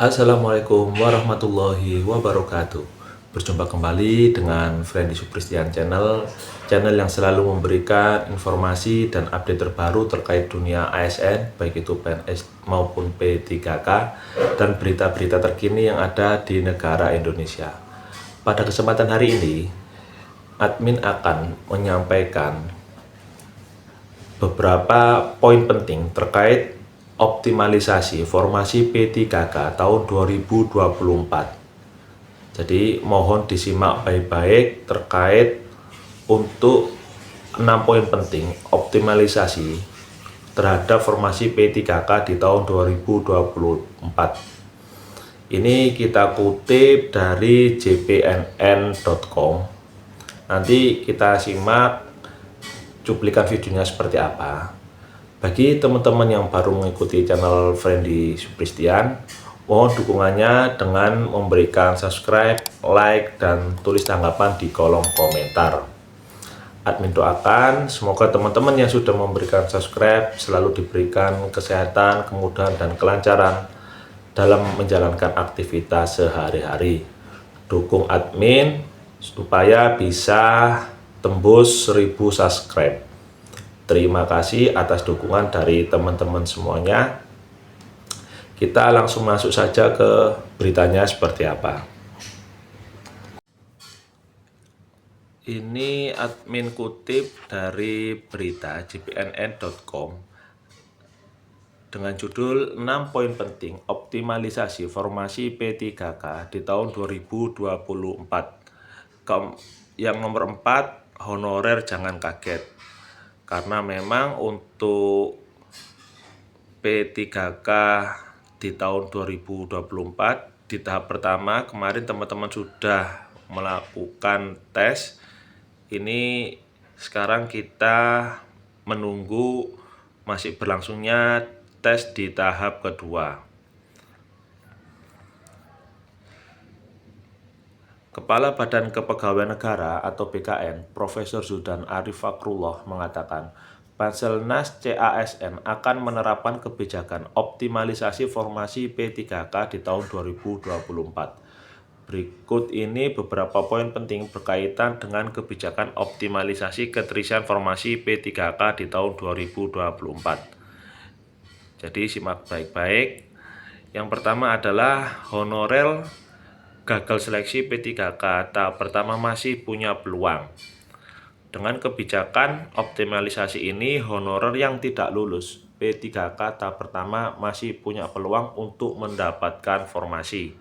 Assalamualaikum warahmatullahi wabarakatuh. Berjumpa kembali dengan Friendly Supristian Channel, channel yang selalu memberikan informasi dan update terbaru terkait dunia ASN, baik itu PNS maupun P3K, dan berita-berita terkini yang ada di negara Indonesia. Pada kesempatan hari ini, admin akan menyampaikan beberapa poin penting terkait optimalisasi formasi P3K tahun 2024. Jadi mohon disimak baik-baik terkait untuk 6 poin penting optimalisasi terhadap formasi P3K di tahun 2024. Ini kita kutip dari jpnn.com. Nanti kita simak cuplikan videonya seperti apa. Bagi teman-teman yang baru mengikuti channel Friendly Supristian, mohon dukungannya dengan memberikan subscribe, like, dan tulis tanggapan di kolom komentar. Admin doakan semoga teman-teman yang sudah memberikan subscribe selalu diberikan kesehatan, kemudahan, dan kelancaran dalam menjalankan aktivitas sehari-hari. Dukung admin supaya bisa tembus 1000 subscribe. Terima kasih atas dukungan dari teman-teman semuanya. Kita langsung masuk saja ke beritanya seperti apa. Ini admin kutip dari berita jpnn.com dengan judul 6 poin penting optimalisasi formasi P3K di tahun 2024. Yang nomor 4, honorer jangan kaget. Karena memang untuk P3K di tahun 2024 di tahap pertama kemarin teman-teman sudah melakukan tes. Ini sekarang kita menunggu masih berlangsungnya tes di tahap kedua. Kepala Badan Kepegawaian Negara atau BKN, Profesor Zudan Arif Fakrullah mengatakan, Banselnas CASN akan menerapkan kebijakan optimalisasi formasi P3K di tahun 2024. Berikut ini beberapa poin penting berkaitan dengan kebijakan optimalisasi keterisian formasi P3K di tahun 2024. Jadi simak baik-baik. Yang pertama adalah honorer gagal seleksi P3K tahap pertama masih punya peluang. Dengan kebijakan optimalisasi ini, honorer yang tidak lulus P3K tahap pertama masih punya peluang untuk mendapatkan formasi.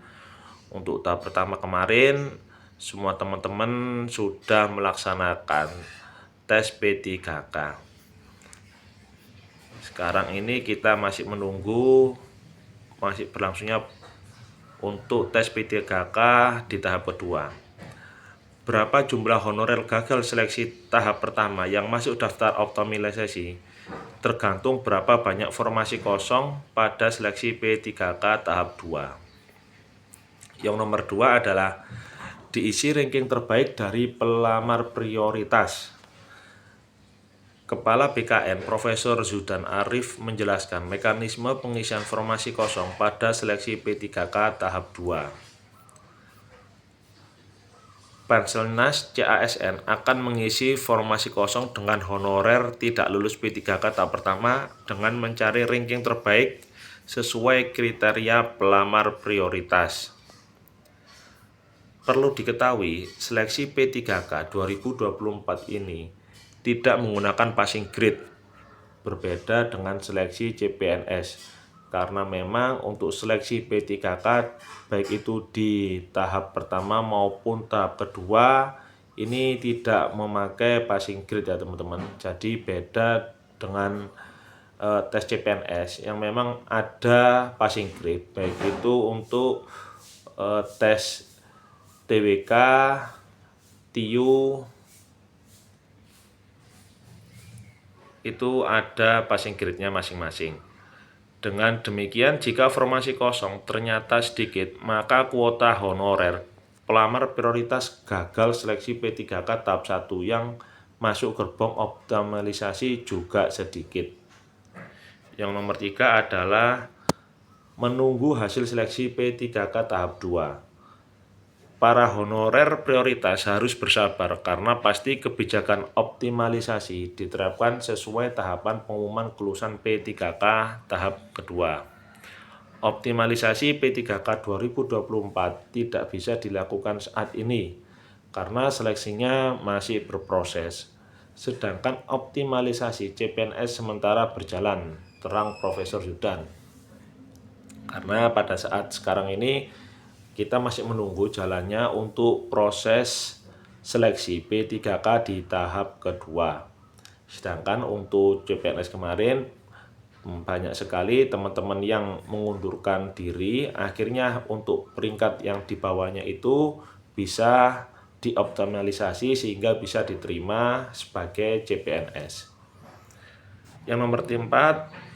Untuk tahap pertama kemarin, semua teman-teman sudah melaksanakan tes P3K. Sekarang ini kita masih menunggu masih berlangsungnya untuk tes P3K di tahap kedua. Berapa jumlah honorer gagal seleksi tahap pertama yang masuk daftar optimalisasi tergantung berapa banyak formasi kosong pada seleksi P3K tahap 2. Yang nomor 2 adalah diisi ranking terbaik dari pelamar prioritas. Kepala BKN Profesor Zudan Arif menjelaskan mekanisme pengisian formasi kosong pada seleksi P3K tahap 2. Banselnas CASN akan mengisi formasi kosong dengan honorer tidak lulus P3K tahap pertama dengan mencari ranking terbaik sesuai kriteria pelamar prioritas. Perlu diketahui, seleksi P3K 2024 ini tidak menggunakan passing grade, berbeda dengan seleksi CPNS, karena memang untuk seleksi P3K baik itu di tahap pertama maupun tahap kedua ini tidak memakai passing grade ya teman-teman. Jadi beda dengan tes CPNS yang memang ada passing grade, baik itu untuk tes TWK, TIU itu ada passing grade-nya masing-masing. Dengan demikian, jika formasi kosong ternyata sedikit, maka kuota honorer pelamar prioritas gagal seleksi P3K tahap 1 yang masuk gerbong optimalisasi juga sedikit. Yang nomor 3 adalah menunggu hasil seleksi P3K tahap 2. Para honorer prioritas harus bersabar karena pasti kebijakan optimalisasi diterapkan sesuai tahapan pengumuman kelulusan P3K tahap kedua. Optimalisasi P3K 2024 tidak bisa dilakukan saat ini karena seleksinya masih berproses. Sedangkan optimalisasi CPNS sementara berjalan, terang Profesor Zudan. Karena pada saat sekarang ini kita masih menunggu jalannya untuk proses seleksi P3K di tahap kedua. Sedangkan untuk CPNS kemarin banyak sekali teman-teman yang mengundurkan diri, akhirnya untuk peringkat yang di bawahnya itu bisa dioptimalisasi sehingga bisa diterima sebagai CPNS. Yang nomor 4,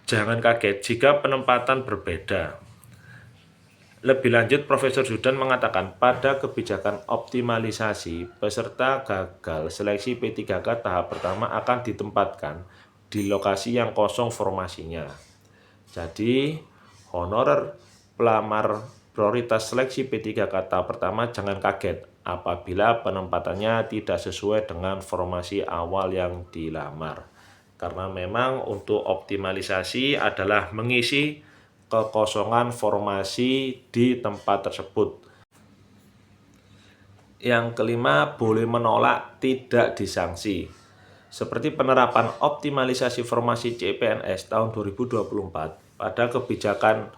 jangan kaget jika penempatan berbeda. Lebih lanjut, Profesor Zudan mengatakan pada kebijakan optimalisasi, peserta gagal seleksi P3K tahap pertama akan ditempatkan di lokasi yang kosong formasinya. Jadi, honorer pelamar prioritas seleksi P3K tahap pertama jangan kaget apabila penempatannya tidak sesuai dengan formasi awal yang dilamar. Karena memang untuk optimalisasi adalah mengisi kekosongan formasi di tempat tersebut. Yang kelima, boleh menolak tidak disanksi. Seperti penerapan optimalisasi formasi CPNS tahun 2024 pada kebijakan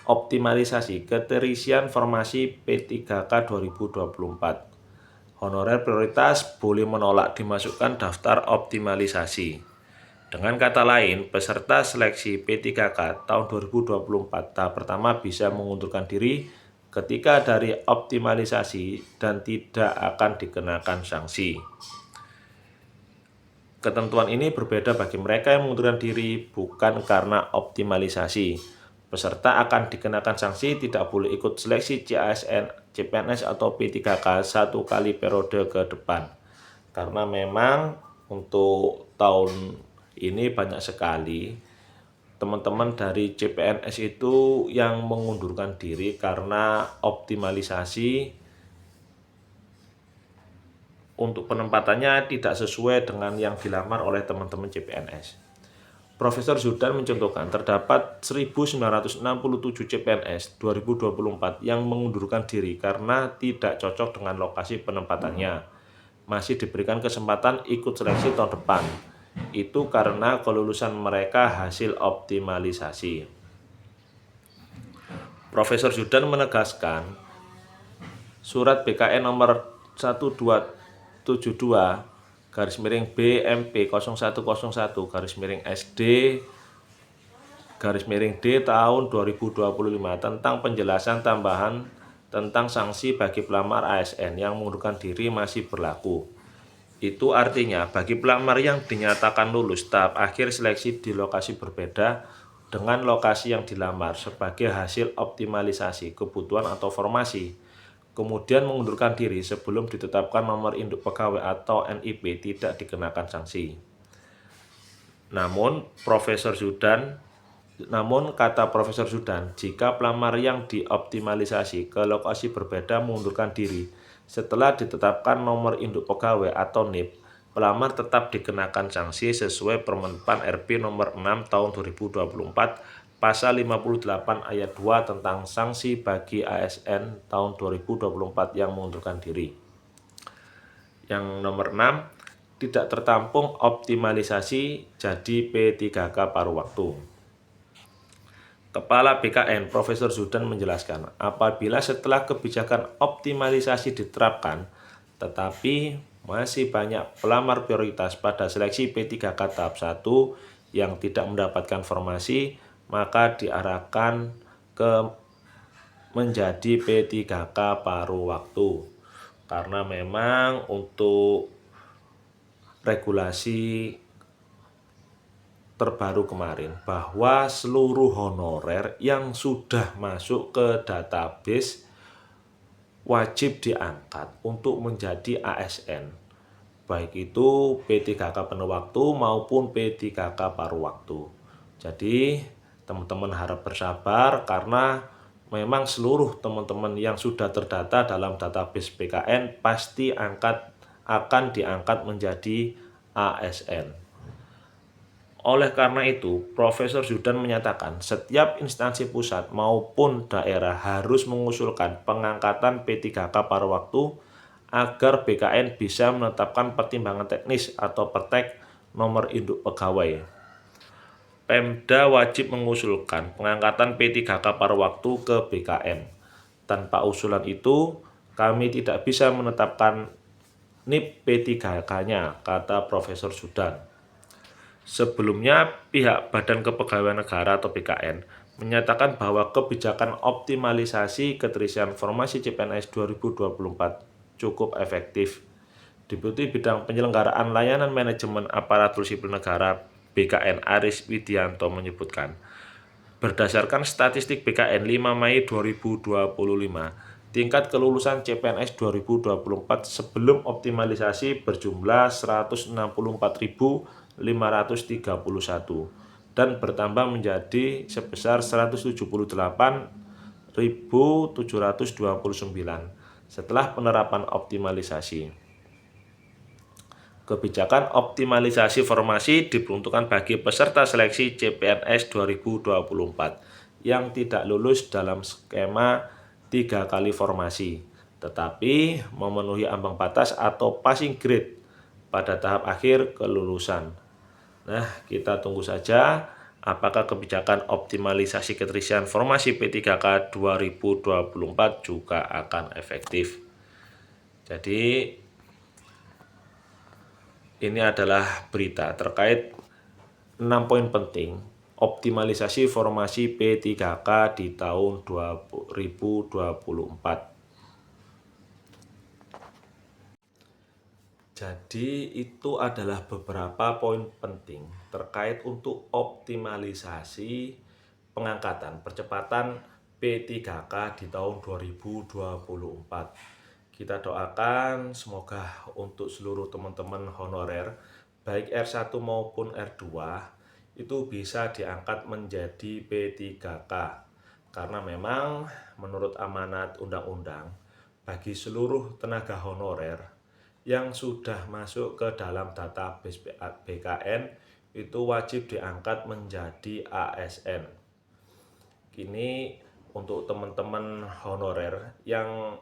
optimalisasi keterisian formasi P3K 2024. Honorer prioritas boleh menolak dimasukkan daftar optimalisasi. Dengan kata lain, peserta seleksi P3K tahun 2024 tahap pertama bisa mengundurkan diri ketika dari optimalisasi dan tidak akan dikenakan sanksi. Ketentuan ini berbeda bagi mereka yang mengundurkan diri bukan karena optimalisasi. Peserta akan dikenakan sanksi tidak boleh ikut seleksi CASN, CPNS atau P3K 1 kali periode ke depan. Karena memang untuk tahun ini banyak sekali teman-teman dari CPNS itu yang mengundurkan diri karena optimalisasi untuk penempatannya tidak sesuai dengan yang dilamar oleh teman-teman CPNS. Profesor Zudan mencontohkan terdapat 1967 CPNS 2024 yang mengundurkan diri karena tidak cocok dengan lokasi penempatannya. Masih diberikan kesempatan ikut seleksi tahun depan. Itu karena kelulusan mereka hasil optimalisasi. Profesor Zudan menegaskan surat BKN nomor 1272/BMP 0101/SD D tahun 2025 tentang penjelasan tambahan tentang sanksi bagi pelamar ASN yang mengundurkan diri masih berlaku. Itu artinya bagi pelamar yang dinyatakan lulus tahap akhir seleksi di lokasi berbeda dengan lokasi yang dilamar sebagai hasil optimalisasi kebutuhan atau formasi, kemudian mengundurkan diri sebelum ditetapkan nomor induk pegawai atau NIP tidak dikenakan sanksi. Namun kata Profesor Zudan, jika pelamar yang dioptimalisasi ke lokasi berbeda mengundurkan diri setelah ditetapkan nomor induk pegawai atau NIP, pelamar tetap dikenakan sanksi sesuai Permenpan RB nomor 6 tahun 2024 pasal 58 ayat 2 tentang sanksi bagi ASN tahun 2024 yang mengundurkan diri. Yang nomor 6, tidak tertampung optimalisasi jadi P3K paruh waktu. Kepala BKN Profesor Zudan menjelaskan, apabila setelah kebijakan optimalisasi diterapkan, tetapi masih banyak pelamar prioritas pada seleksi P3K tahap 1 yang tidak mendapatkan formasi, maka diarahkan ke menjadi P3K paruh waktu. Karena memang untuk regulasi terbaru kemarin bahwa seluruh honorer yang sudah masuk ke database wajib diangkat untuk menjadi ASN, baik itu P3K penuh waktu maupun P3K paruh waktu. Jadi Teman-teman harap bersabar karena memang seluruh teman-teman yang sudah terdata dalam database BKN pasti akan diangkat menjadi ASN. Oleh karena itu, Profesor Zudan menyatakan setiap instansi pusat maupun daerah harus mengusulkan pengangkatan P3K paruh waktu agar BKN bisa menetapkan pertimbangan teknis atau pertek nomor induk pegawai. Pemda wajib mengusulkan pengangkatan P3K paruh waktu ke BKN. Tanpa usulan itu, kami tidak bisa menetapkan NIP P3K-nya, kata Profesor Zudan. Sebelumnya, pihak Badan Kepegawaian Negara atau BKN menyatakan bahwa kebijakan optimalisasi keterisian formasi CPNS 2024 cukup efektif. Deputi Bidang Penyelenggaraan Layanan Manajemen Aparatur Sipil Negara BKN Aris Widianto menyebutkan, berdasarkan statistik BKN 5 Mei 2025, tingkat kelulusan CPNS 2024 sebelum optimalisasi berjumlah 164.531 dan bertambah menjadi sebesar 178.729 setelah penerapan optimalisasi. Kebijakan optimalisasi formasi diperuntukkan bagi peserta seleksi CPNS 2024 yang tidak lulus dalam skema 3 kali formasi, tetapi memenuhi ambang batas atau passing grade pada tahap akhir kelulusan. Nah, kita tunggu saja apakah kebijakan optimalisasi keterisian formasi P3K 2024 juga akan efektif. Jadi, ini adalah berita terkait 6 poin penting optimalisasi formasi P3K di tahun 2024. Jadi itu adalah beberapa poin penting terkait untuk optimalisasi pengangkatan percepatan P3K di tahun 2024. Kita doakan semoga untuk seluruh teman-teman honorer baik R1 maupun R2 itu bisa diangkat menjadi P3K karena memang menurut amanat undang-undang bagi seluruh tenaga honorer yang sudah masuk ke dalam database BKN itu wajib diangkat menjadi ASN. Kini untuk teman-teman honorer yang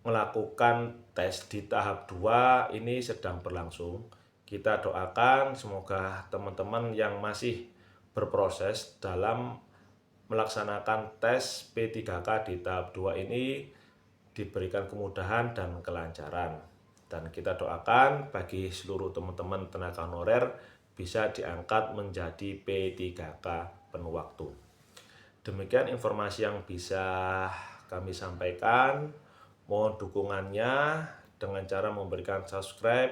melakukan tes di tahap 2 ini sedang berlangsung. Kita doakan semoga teman-teman yang masih berproses dalam melaksanakan tes P3K di tahap 2 ini diberikan kemudahan dan kelancaran. Dan kita doakan bagi seluruh teman-teman tenaga honorer bisa diangkat menjadi P3K penuh waktu. Demikian informasi yang bisa kami sampaikan. Mohon dukungannya dengan cara memberikan subscribe,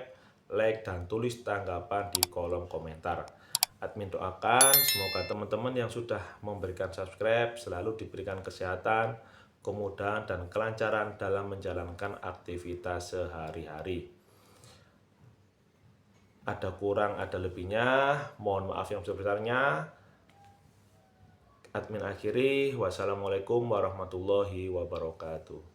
like, dan tulis tanggapan di kolom komentar. Admin doakan semoga teman-teman yang sudah memberikan subscribe selalu diberikan kesehatan, kemudahan, dan kelancaran dalam menjalankan aktivitas sehari-hari. Ada kurang, ada lebihnya, mohon maaf yang sebesarnya. Admin akhiri, wassalamualaikum warahmatullahi wabarakatuh.